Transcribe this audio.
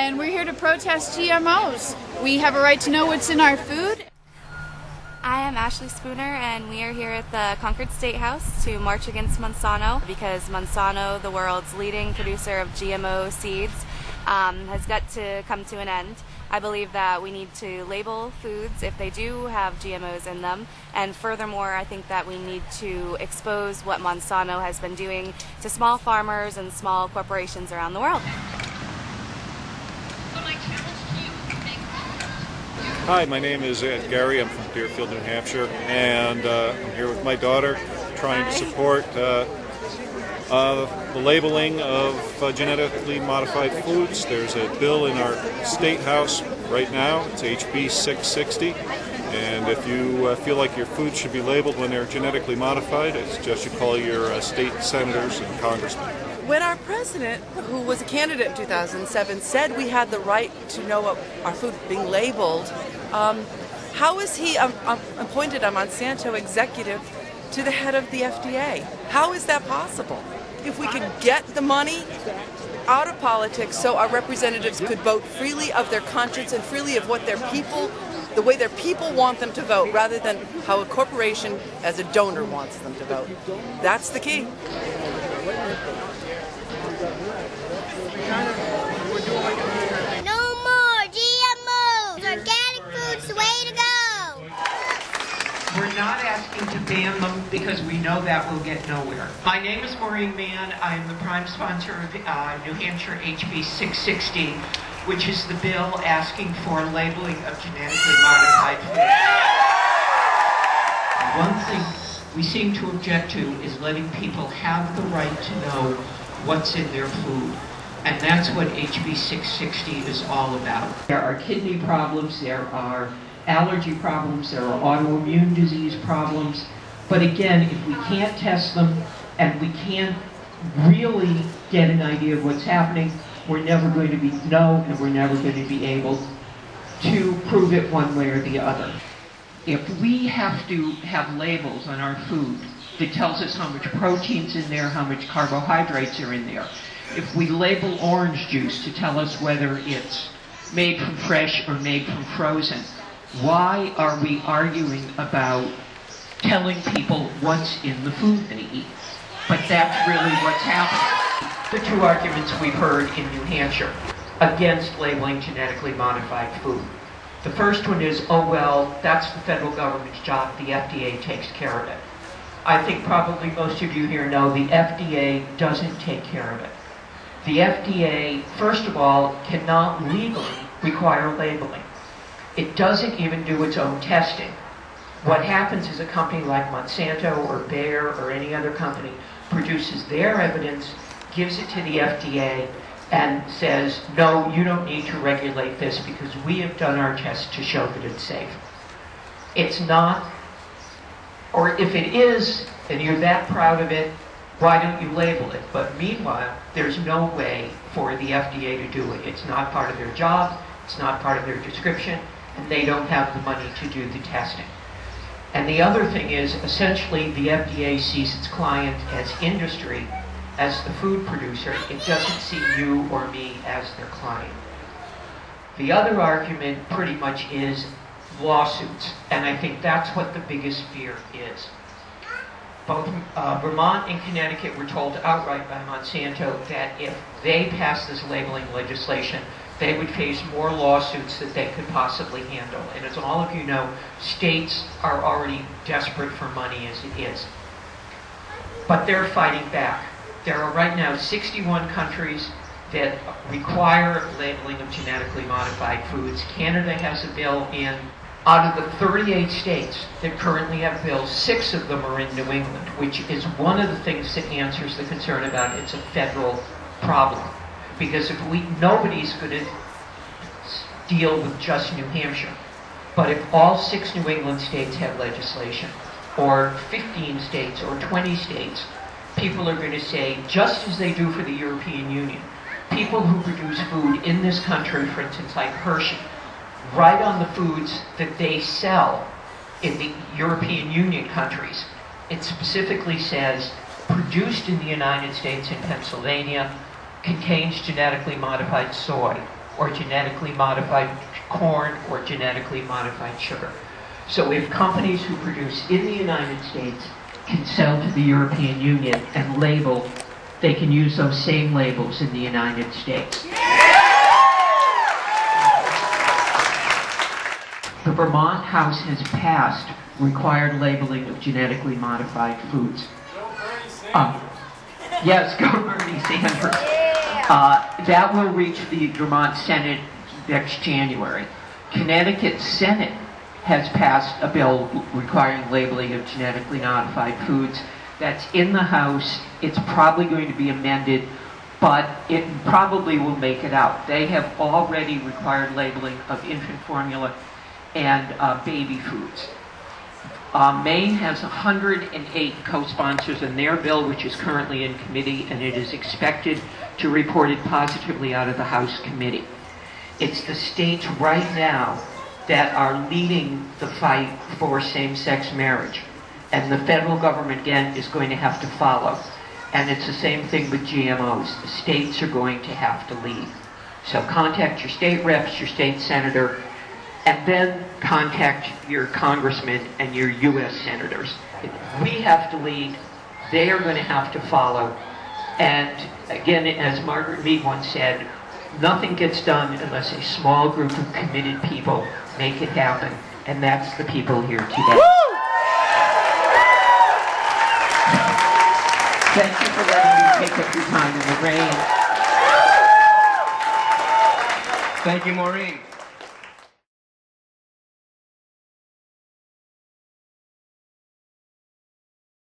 and we're here to protest GMOs. We have a right to know what's in our food. I am Ashley Spooner, and we are here at the Concord State House to march against Monsanto because Monsanto, the world's leading producer of GMO seeds, has got to come to an end. I believe that we need to label foods if they do have GMOs in them, and furthermore, I think that we need to expose what Monsanto has been doing to small farmers and small corporations around the world. Hi, my name is Gary. I'm from Deerfield, New Hampshire, and I'm here with my daughter trying to support the labeling of genetically modified foods. There's a bill in our State House right now. It's HB 660, and if you feel like your food should be labeled when they're genetically modified, I suggest you call your state senators and congressmen. When our president, who was a candidate in 2007, said we had the right to know what our food being labeled, how is he appointed a Monsanto executive to the head of the FDA? How is that possible? If we could get the money out of politics so our representatives could vote freely of their conscience and freely of what their people, the way their people want them to vote, rather than how a corporation as a donor wants them to vote. That's the key. No more GMOs! Organic food's the way to go! We're not asking to ban them because we know that will get nowhere. My name is Maureen Mann. I am the prime sponsor of New Hampshire HB 660, which is the bill asking for labeling of genetically modified food. One thing we seem to object to is letting people have the right to know what's in their food. And that's what HB 660 is all about. There are kidney problems, there are allergy problems, there are autoimmune disease problems. But again, if we can't test them and we can't really get an idea of what's happening, we're never going to know, and we're never going to be able to prove it one way or the other. If we have to have labels on our food that tells us how much protein's in there, how much carbohydrates are in there, if we label orange juice to tell us whether it's made from fresh or made from frozen, why are we arguing about telling people what's in the food they eat? But that's really what's happening. The two arguments we've heard in New Hampshire against labeling genetically modified food. The first one is, oh well, that's the federal government's job, the FDA takes care of it. I think probably most of you here know the FDA doesn't take care of it. The FDA, first of all, cannot legally require labeling. It doesn't even do its own testing. What happens is a company like Monsanto or Bayer or any other company produces their evidence, gives it to the FDA, and says, no, you don't need to regulate this because we have done our tests to show that it's safe. It's not, or if it is, and you're that proud of it, why don't you label it? But meanwhile, there's no way for the FDA to do it. It's not part of their job, it's not part of their description, and they don't have the money to do the testing. And the other thing is, essentially, the FDA sees its client as industry, as the food producer. It doesn't see you or me as their client. The other argument pretty much is lawsuits, and I think that's what the biggest fear is. Both Vermont and Connecticut were told outright by Monsanto that if they passed this labeling legislation, they would face more lawsuits than they could possibly handle. And as all of you know, states are already desperate for money as it is. But they're fighting back. There are right now 61 countries that require labeling of genetically modified foods. Canada has a bill in. Out of the 38 states that currently have bills, 6 of them are in New England, which is one of the things that answers the concern about it's a federal problem. Because if nobody's going to deal with just New Hampshire. But if all 6 New England states have legislation, or 15 states, or 20 states, people are going to say, just as they do for the European Union, people who produce food in this country, for instance, like Hershey, write on the foods that they sell in the European Union countries. It specifically says, produced in the United States in Pennsylvania, contains genetically modified soy, or genetically modified corn or genetically modified sugar. So if companies who produce in the United States can sell to the European Union and label, they can use those same labels in the United States. The Vermont House has passed required labeling of genetically modified foods. Yes, go Bernie Sanders. That will reach the Vermont Senate next January. Connecticut Senate has passed a bill requiring labeling of genetically modified foods. That's in the House. It's probably going to be amended, but it probably will make it out. They have already required labeling of infant formula and baby foods. Maine has 108 co-sponsors in their bill, which is currently in committee, and it is expected to report it positively out of the House committee. It's the states right now that are leading the fight for same-sex marriage, and the federal government, again, is going to have to follow. And it's the same thing with GMOs. The states are going to have to lead. So contact your state reps, your state senator, and then contact your congressmen and your U.S. senators. We have to lead. They are going to have to follow. And again, as Margaret Mead once said, nothing gets done unless a small group of committed people make it happen. And that's the people here today. Thank you for letting me take up your time in the rain. Thank you, Maureen.